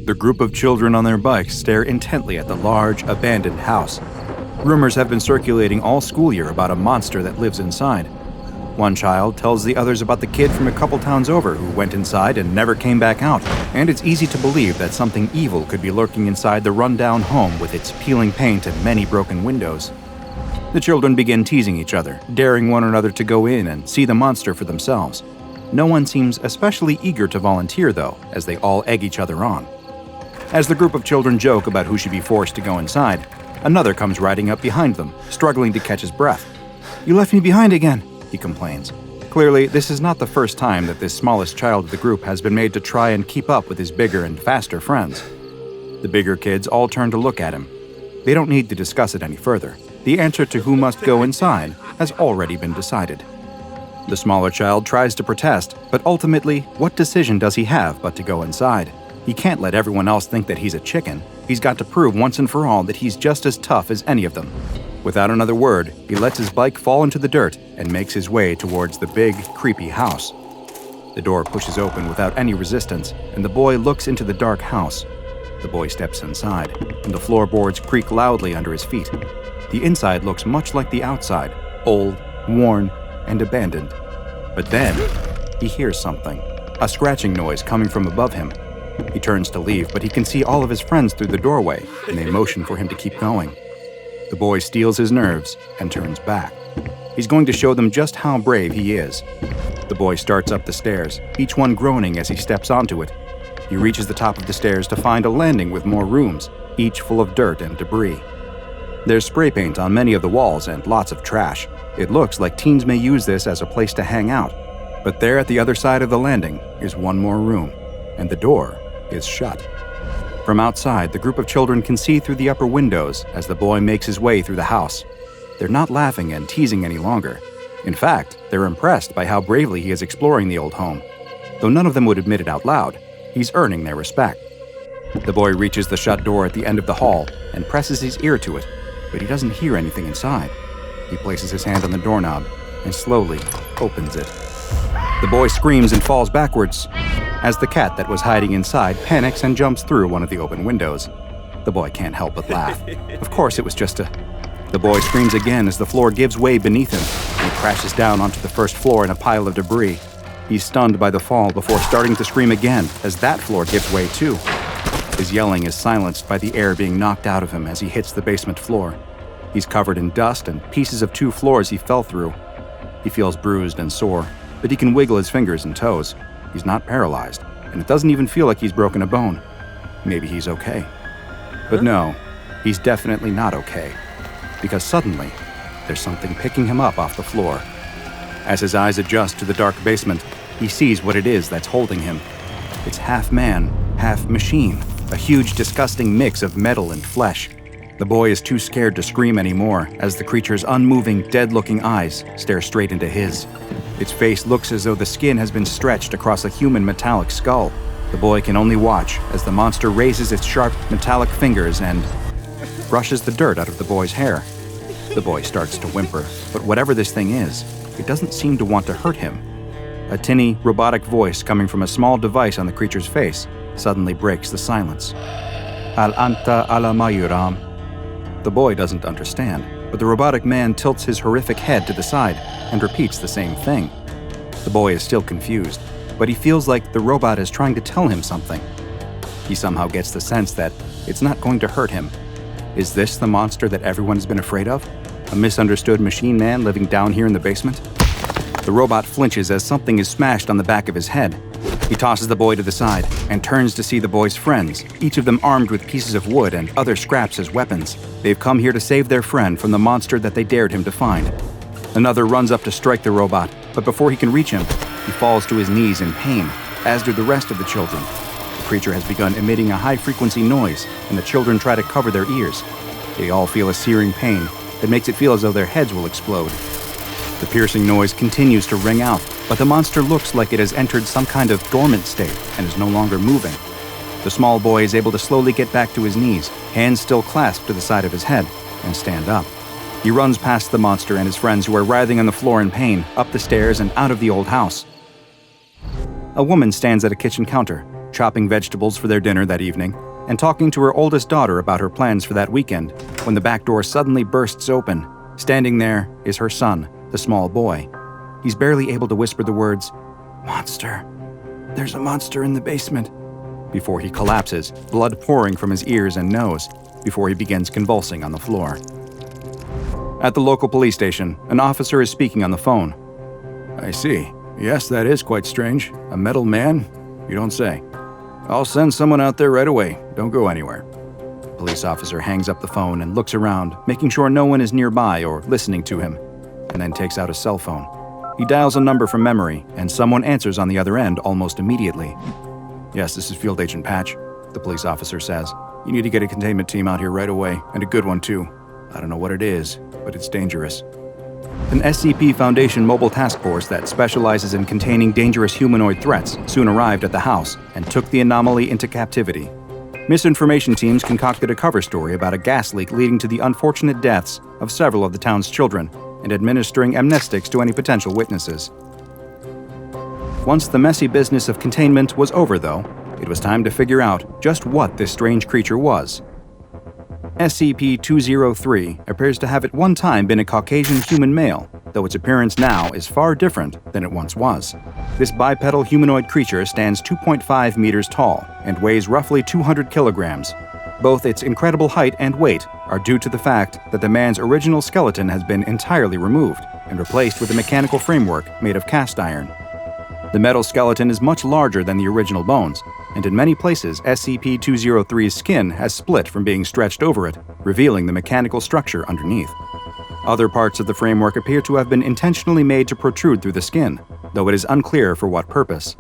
The group of children on their bikes stare intently at the large, abandoned house. Rumors have been circulating all school year about a monster that lives inside. One child tells the others about the kid from a couple towns over who went inside and never came back out, and it's easy to believe that something evil could be lurking inside the rundown home with its peeling paint and many broken windows. The children begin teasing each other, daring one another to go in and see the monster for themselves. No one seems especially eager to volunteer, though, as they all egg each other on. As the group of children joke about who should be forced to go inside, another comes riding up behind them, struggling to catch his breath. "You left me behind again," he complains. Clearly, this is not the first time that this smallest child of the group has been made to try and keep up with his bigger and faster friends. The bigger kids all turn to look at him. They don't need to discuss it any further. The answer to who must go inside has already been decided. The smaller child tries to protest, but ultimately, what decision does he have but to go inside? He can't let everyone else think that he's a chicken. He's got to prove once and for all that he's just as tough as any of them. Without another word, he lets his bike fall into the dirt and makes his way towards the big, creepy house. The door pushes open without any resistance, and the boy looks into the dark house. The boy steps inside, and the floorboards creak loudly under his feet. The inside looks much like the outside, old, worn, and abandoned. But then, he hears something, a scratching noise coming from above him. He turns to leave, but he can see all of his friends through the doorway, and they motion for him to keep going. The boy steels his nerves and turns back. He's going to show them just how brave he is. The boy starts up the stairs, each one groaning as he steps onto it. He reaches the top of the stairs to find a landing with more rooms, each full of dirt and debris. There's spray paint on many of the walls and lots of trash. It looks like teens may use this as a place to hang out. But there at the other side of the landing is one more room, and the door is shut. From outside, the group of children can see through the upper windows as the boy makes his way through the house. They're not laughing and teasing any longer. In fact, they're impressed by how bravely he is exploring the old home. Though none of them would admit it out loud, he's earning their respect. The boy reaches the shut door at the end of the hall and presses his ear to it, but he doesn't hear anything inside. He places his hand on the doorknob and slowly opens it. The boy screams and falls backwards as the cat that was hiding inside panics and jumps through one of the open windows. The boy can't help but laugh. Of course it was just a... The boy screams again as the floor gives way beneath him, and he crashes down onto the first floor in a pile of debris. He's stunned by the fall before starting to scream again as that floor gives way too. His yelling is silenced by the air being knocked out of him as he hits the basement floor. He's covered in dust and pieces of 2 floors he fell through. He feels bruised and sore, but he can wiggle his fingers and toes. He's not paralyzed, and it doesn't even feel like he's broken a bone. Maybe he's okay. But no, he's definitely not okay. Because suddenly, there's something picking him up off the floor. As his eyes adjust to the dark basement, he sees what it is that's holding him. It's half man, half machine, a huge, disgusting mix of metal and flesh. The boy is too scared to scream anymore as the creature's unmoving, dead-looking eyes stare straight into his. Its face looks as though the skin has been stretched across a human metallic skull. The boy can only watch as the monster raises its sharp, metallic fingers and brushes the dirt out of the boy's hair. The boy starts to whimper, but whatever this thing is, it doesn't seem to want to hurt him. A tinny, robotic voice coming from a small device on the creature's face suddenly breaks the silence. Al anta ala mayuram. The boy doesn't understand, but the robotic man tilts his horrific head to the side and repeats the same thing. The boy is still confused, but he feels like the robot is trying to tell him something. He somehow gets the sense that it's not going to hurt him. Is this the monster that everyone has been afraid of? A misunderstood machine man living down here in the basement? The robot flinches as something is smashed on the back of his head. He tosses the boy to the side and turns to see the boy's friends, each of them armed with pieces of wood and other scraps as weapons. They've come here to save their friend from the monster that they dared him to find. Another runs up to strike the robot, but before he can reach him, he falls to his knees in pain, as do the rest of the children. The creature has begun emitting a high-frequency noise, and the children try to cover their ears. They all feel a searing pain that makes it feel as though their heads will explode. The piercing noise continues to ring out, but the monster looks like it has entered some kind of dormant state and is no longer moving. The small boy is able to slowly get back to his knees, hands still clasped to the side of his head, and stand up. He runs past the monster and his friends who are writhing on the floor in pain, up the stairs and out of the old house. A woman stands at a kitchen counter, chopping vegetables for their dinner that evening, and talking to her oldest daughter about her plans for that weekend, when the back door suddenly bursts open. Standing there is her son, the small boy. He's barely able to whisper the words, "Monster. There's a monster in the basement," before he collapses, blood pouring from his ears and nose, before he begins convulsing on the floor. At the local police station, an officer is speaking on the phone. "I see. Yes, that is quite strange. A metal man? You don't say. I'll send someone out there right away. Don't go anywhere." The police officer hangs up the phone and looks around, making sure no one is nearby or listening to him, and then takes out a cell phone. He dials a number from memory, and someone answers on the other end almost immediately. "Yes, this is Field Agent Patch," the police officer says. "You need to get a containment team out here right away, and a good one too. I don't know what it is, but it's dangerous." An SCP Foundation mobile task force that specializes in containing dangerous humanoid threats soon arrived at the house and took the anomaly into captivity. Misinformation teams concocted a cover story about a gas leak leading to the unfortunate deaths of several of the town's children and administering amnestics to any potential witnesses. Once the messy business of containment was over, though, it was time to figure out just what this strange creature was. SCP-203 appears to have at one time been a Caucasian human male, though its appearance now is far different than it once was. This bipedal humanoid creature stands 2.5 meters tall and weighs roughly 200 kilograms. Both its incredible height and weight are due to the fact that the man's original skeleton has been entirely removed and replaced with a mechanical framework made of cast iron. The metal skeleton is much larger than the original bones, and in many places SCP-203's skin has split from being stretched over it, revealing the mechanical structure underneath. Other parts of the framework appear to have been intentionally made to protrude through the skin, though it is unclear for what purpose.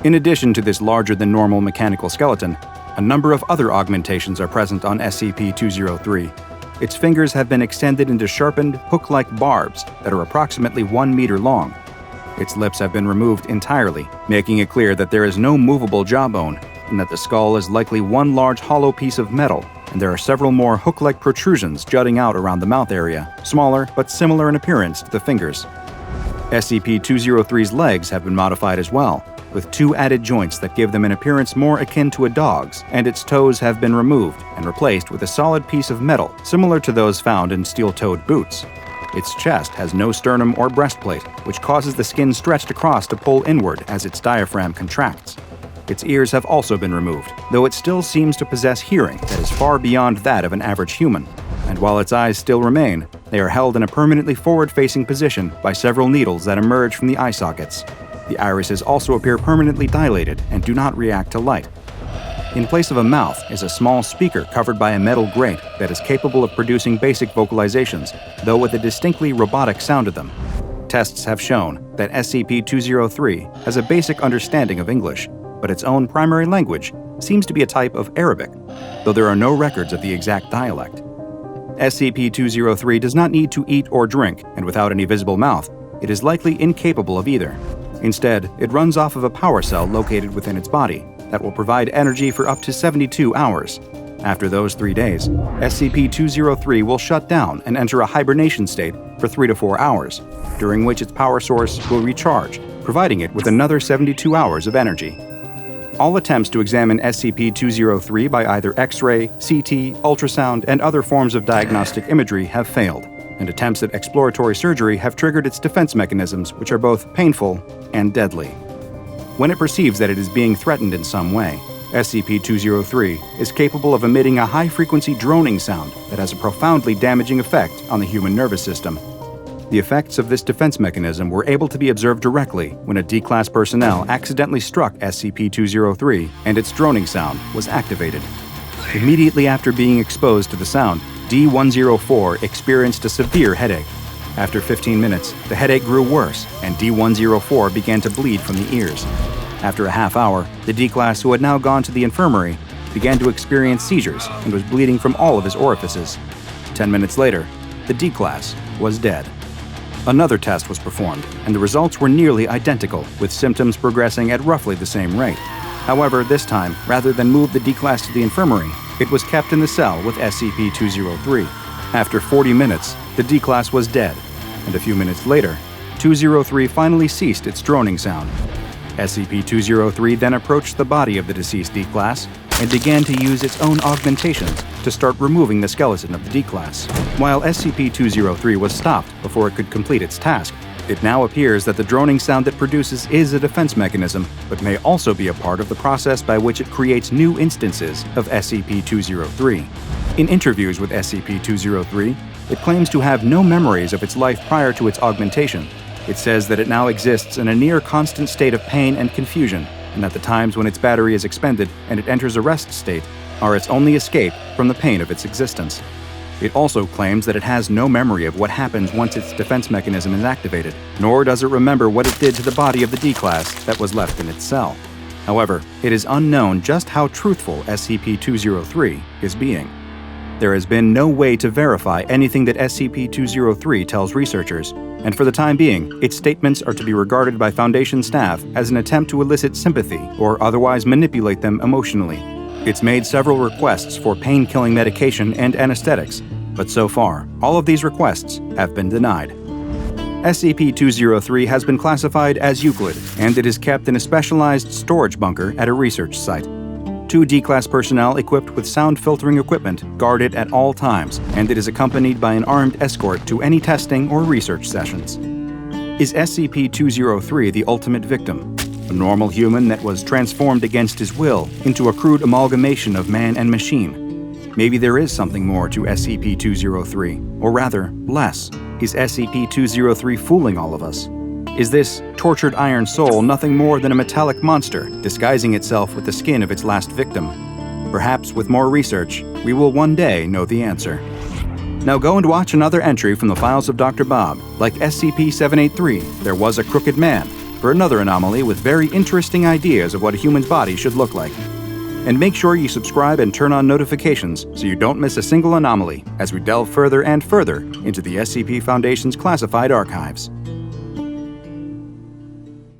In addition to this larger-than-normal mechanical skeleton, a number of other augmentations are present on SCP-203. Its fingers have been extended into sharpened, hook-like barbs that are approximately 1 meter long. Its lips have been removed entirely, making it clear that there is no movable jawbone, and that the skull is likely one large hollow piece of metal, and there are several more hook-like protrusions jutting out around the mouth area, smaller but similar in appearance to the fingers. SCP-203's legs have been modified as well, with 2 added joints that give them an appearance more akin to a dog's, and its toes have been removed and replaced with a solid piece of metal similar to those found in steel-toed boots. Its chest has no sternum or breastplate, which causes the skin stretched across to pull inward as its diaphragm contracts. Its ears have also been removed, though it still seems to possess hearing that is far beyond that of an average human. And while its eyes still remain, they are held in a permanently forward-facing position by several needles that emerge from the eye sockets. The irises also appear permanently dilated and do not react to light. In place of a mouth is a small speaker covered by a metal grate that is capable of producing basic vocalizations, though with a distinctly robotic sound to them. Tests have shown that SCP-203 has a basic understanding of English, but its own primary language seems to be a type of Arabic, though there are no records of the exact dialect. SCP-203 does not need to eat or drink, and without any visible mouth, it is likely incapable of either. Instead, it runs off of a power cell located within its body that will provide energy for up to 72 hours. After those 3 days, SCP-203 will shut down and enter a hibernation state for 3 to 4 hours, during which its power source will recharge, providing it with another 72 hours of energy. All attempts to examine SCP-203 by either X-ray, CT, ultrasound, and other forms of diagnostic imagery have failed, and attempts at exploratory surgery have triggered its defense mechanisms, which are both painful and deadly. When it perceives that it is being threatened in some way, SCP-203 is capable of emitting a high-frequency droning sound that has a profoundly damaging effect on the human nervous system. The effects of this defense mechanism were able to be observed directly when a D-Class personnel accidentally struck SCP-203 and its droning sound was activated. Immediately after being exposed to the sound, D-104 experienced a severe headache. After 15 minutes, the headache grew worse, and D-104 began to bleed from the ears. After a half hour, the D-Class, who had now gone to the infirmary, began to experience seizures and was bleeding from all of his orifices. 10 minutes later, the D-Class was dead. Another test was performed, and the results were nearly identical, with symptoms progressing at roughly the same rate. However, this time, rather than move the D-Class to the infirmary, it was kept in the cell with SCP-203. After 40 minutes, the D-Class was dead, and a few minutes later, 203 finally ceased its droning sound. SCP-203 then approached the body of the deceased D-Class and began to use its own augmentations to start removing the skeleton of the D-Class. While SCP-203 was stopped before it could complete its task, it now appears that the droning sound it produces is a defense mechanism, but may also be a part of the process by which it creates new instances of SCP-203. In interviews with SCP-203, it claims to have no memories of its life prior to its augmentation. It says that it now exists in a near-constant state of pain and confusion, and that the times when its battery is expended and it enters a rest state are its only escape from the pain of its existence. It also claims that it has no memory of what happens once its defense mechanism is activated, nor does it remember what it did to the body of the D-Class that was left in its cell. However, it is unknown just how truthful SCP-203 is being. There has been no way to verify anything that SCP-203 tells researchers, and for the time being, its statements are to be regarded by Foundation staff as an attempt to elicit sympathy or otherwise manipulate them emotionally. It's made several requests for pain-killing medication and anesthetics, but so far, all of these requests have been denied. SCP-203 has been classified as Euclid, and it is kept in a specialized storage bunker at a research site. 2 D-Class personnel equipped with sound filtering equipment guard it at all times, and it is accompanied by an armed escort to any testing or research sessions. Is SCP-203 the ultimate victim? A normal human that was transformed against his will into a crude amalgamation of man and machine? Maybe there is something more to SCP-203, or rather, less. Is SCP-203 fooling all of us? Is this tortured iron soul nothing more than a metallic monster disguising itself with the skin of its last victim? Perhaps with more research, we will one day know the answer. Now go and watch another entry from the files of DrBob, like SCP-783, There Was a Crooked Man, for another anomaly with very interesting ideas of what a human's body should look like. And make sure you subscribe and turn on notifications so you don't miss a single anomaly as we delve further and further into the SCP Foundation's classified archives.